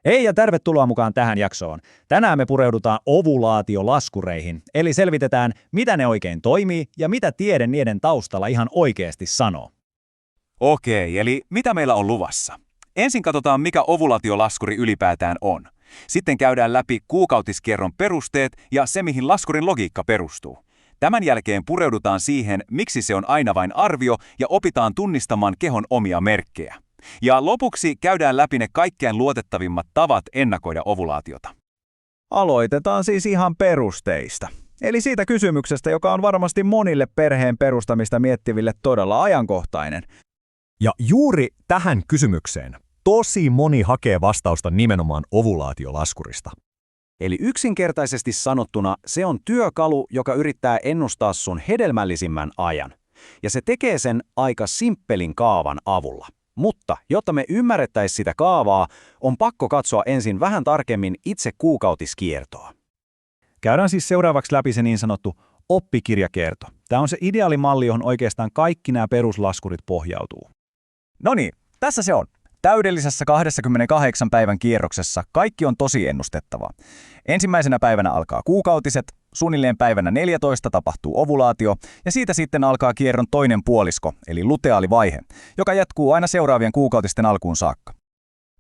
Hei ja tervetuloa mukaan tähän jaksoon. Tänään me pureudutaan ovulaatiolaskureihin, eli selvitetään, mitä ne oikein toimii ja mitä tiede niiden taustalla ihan oikeasti sanoo. Okei, eli mitä meillä on luvassa? Ensin katsotaan, mikä ovulaatiolaskuri ylipäätään on. Sitten käydään läpi kuukautiskierron perusteet ja se, mihin laskurin logiikka perustuu. Tämän jälkeen pureudutaan siihen, miksi se on aina vain arvio ja opitaan tunnistamaan kehon omia merkkejä. Ja lopuksi käydään läpi ne kaikkein luotettavimmat tavat ennakoida ovulaatiota. Aloitetaan siis ihan perusteista. Eli siitä kysymyksestä, joka on varmasti monille perheen perustamista miettiville todella ajankohtainen. Ja juuri tähän kysymykseen tosi moni hakee vastausta nimenomaan ovulaatiolaskurista. Eli yksinkertaisesti sanottuna se on työkalu, joka yrittää ennustaa sun hedelmällisimmän ajan. Ja se tekee sen aika simppelin kaavan avulla. Mutta jotta me ymmärrettäisiin sitä kaavaa, on pakko katsoa ensin vähän tarkemmin itse kuukautiskiertoa. Käydään siis seuraavaksi läpi se niin sanottu oppikirjakierto. Tämä on se ideaalimalli, johon oikeastaan kaikki nämä peruslaskurit pohjautuu. No niin, tässä se on. Täydellisessä 28 päivän kierroksessa kaikki on tosi ennustettavaa. Ensimmäisenä päivänä alkaa kuukautiset, suunnilleen päivänä 14 tapahtuu ovulaatio ja siitä sitten alkaa kierron toinen puolisko, eli luteaalivaihe, joka jatkuu aina seuraavien kuukautisten alkuun saakka.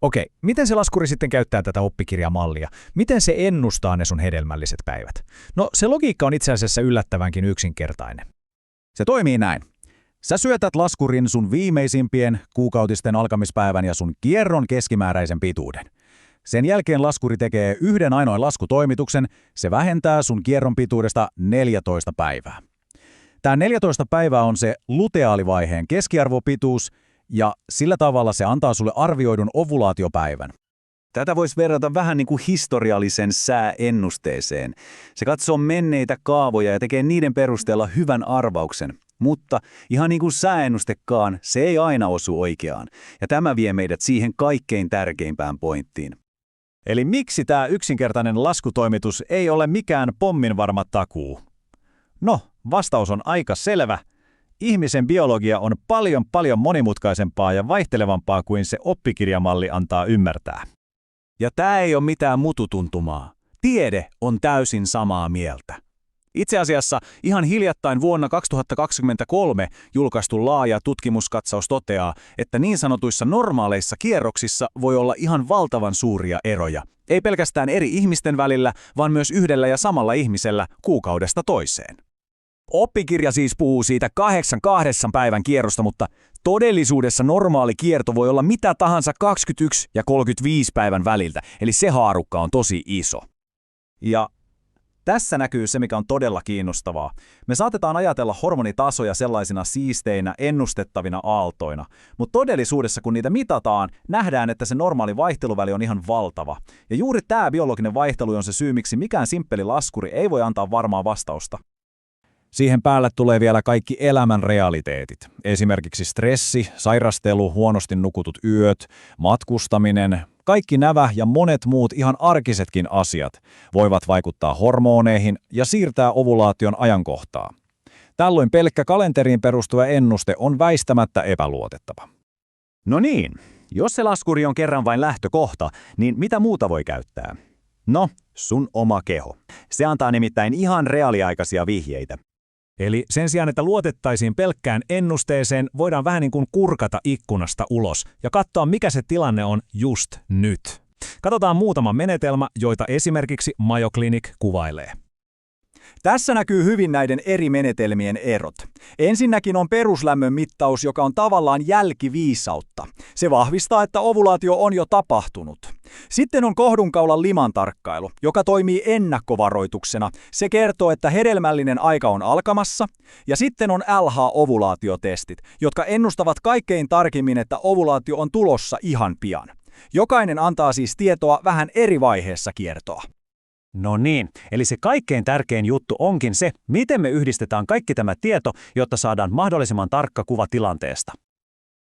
Okei, miten se laskuri sitten käyttää tätä oppikirjamallia? Miten se ennustaa ne sun hedelmälliset päivät? No se logiikka on itse asiassa yllättävänkin yksinkertainen. Se toimii näin. Sä syötät laskurin sun viimeisimpien kuukautisten alkamispäivän ja sun kierron keskimääräisen pituuden. Sen jälkeen laskuri tekee yhden ainoan laskutoimituksen, se vähentää sun kierron pituudesta 14 päivää. Tämä 14 päivää on se luteaalivaiheen keskiarvopituus ja sillä tavalla se antaa sulle arvioidun ovulaatiopäivän. Tätä voisi verrata vähän niin kuin historiallisen sääennusteeseen. Se katsoo menneitä kaavoja ja tekee niiden perusteella hyvän arvauksen. Mutta ihan niin kuin sääennustekaan, se ei aina osu oikeaan. Ja tämä vie meidät siihen kaikkein tärkeimpään pointtiin. Eli miksi tämä yksinkertainen laskutoimitus ei ole mikään pomminvarma takuu? No, vastaus on aika selvä. Ihmisen biologia on paljon monimutkaisempaa ja vaihtelevampaa kuin se oppikirjamalli antaa ymmärtää. Ja tämä ei ole mitään mututuntumaa. Tiede on täysin samaa mieltä. Itse asiassa ihan hiljattain vuonna 2023 julkaistu laaja tutkimuskatsaus toteaa, että niin sanotuissa normaaleissa kierroksissa voi olla ihan valtavan suuria eroja. Ei pelkästään eri ihmisten välillä, vaan myös yhdellä ja samalla ihmisellä kuukaudesta toiseen. Oppikirja siis puhuu siitä 8 päivän kierrosta, mutta todellisuudessa normaali kierto voi olla mitä tahansa 21 ja 35 päivän väliltä, eli se haarukka on tosi iso. Ja tässä näkyy se, mikä on todella kiinnostavaa. Me saatetaan ajatella hormonitasoja sellaisina siisteinä, ennustettavina aaltoina, mutta todellisuudessa kun niitä mitataan, nähdään, että se normaali vaihteluväli on ihan valtava. Ja juuri tämä biologinen vaihtelu on se syy, miksi mikään simppeli laskuri ei voi antaa varmaa vastausta. Siihen päälle tulee vielä kaikki elämän realiteetit. Esimerkiksi stressi, sairastelu, huonosti nukutut yöt, matkustaminen. Kaikki nämä ja monet muut ihan arkisetkin asiat voivat vaikuttaa hormoneihin ja siirtää ovulaation ajankohtaa. Tällöin pelkkä kalenteriin perustuva ennuste on väistämättä epäluotettava. No niin, jos se laskuri on kerran vain lähtökohta, niin mitä muuta voi käyttää? No, sun oma keho. Se antaa nimittäin ihan reaaliaikaisia vihjeitä. Eli sen sijaan, että luotettaisiin pelkkään ennusteeseen, voidaan vähän niin kuin kurkata ikkunasta ulos ja katsoa, mikä se tilanne on just nyt. Katsotaan muutama menetelmä, joita esimerkiksi Mayo Clinic kuvailee. Tässä näkyy hyvin näiden eri menetelmien erot. Ensinnäkin on peruslämmön mittaus, joka on tavallaan jälkiviisautta. Se vahvistaa, että ovulaatio on jo tapahtunut. Sitten on kohdunkaulan liman tarkkailu, joka toimii ennakkovaroituksena. Se kertoo, että hedelmällinen aika on alkamassa. Ja sitten on LH-ovulaatiotestit, jotka ennustavat kaikkein tarkimmin, että ovulaatio on tulossa ihan pian. Jokainen antaa siis tietoa vähän eri vaiheessa kiertoa. No niin, eli se kaikkein tärkein juttu onkin se, miten me yhdistetään kaikki tämä tieto, jotta saadaan mahdollisimman tarkka kuva tilanteesta.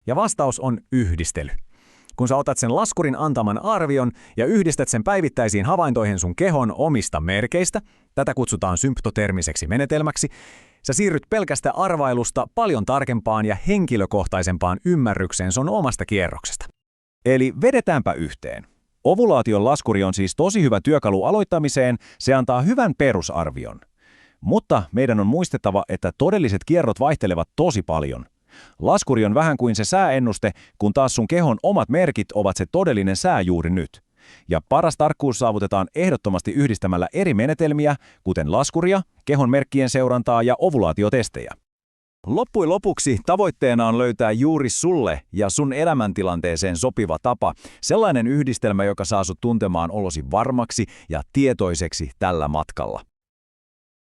Ja vastaus on yhdistely. Kun sä otat sen laskurin antaman arvion ja yhdistät sen päivittäisiin havaintoihin sun kehon omista merkeistä, tätä kutsutaan symptotermiseksi menetelmäksi, sä siirryt pelkästä arvailusta paljon tarkempaan ja henkilökohtaisempaan ymmärrykseen sun omasta kierroksesta. Eli vedetäänpä yhteen. Ovulaation laskuri on siis tosi hyvä työkalu aloittamiseen, se antaa hyvän perusarvion. Mutta meidän on muistettava, että todelliset kierrot vaihtelevat tosi paljon. Laskuri on vähän kuin se sääennuste, kun taas sun kehon omat merkit ovat se todellinen sää juuri nyt. Ja paras tarkkuus saavutetaan ehdottomasti yhdistämällä eri menetelmiä, kuten laskuria, kehon merkkien seurantaa ja ovulaatiotestejä. Loppujen lopuksi tavoitteena on löytää juuri sulle ja sun elämäntilanteeseen sopiva tapa, sellainen yhdistelmä, joka saa sut tuntemaan olosi varmaksi ja tietoiseksi tällä matkalla.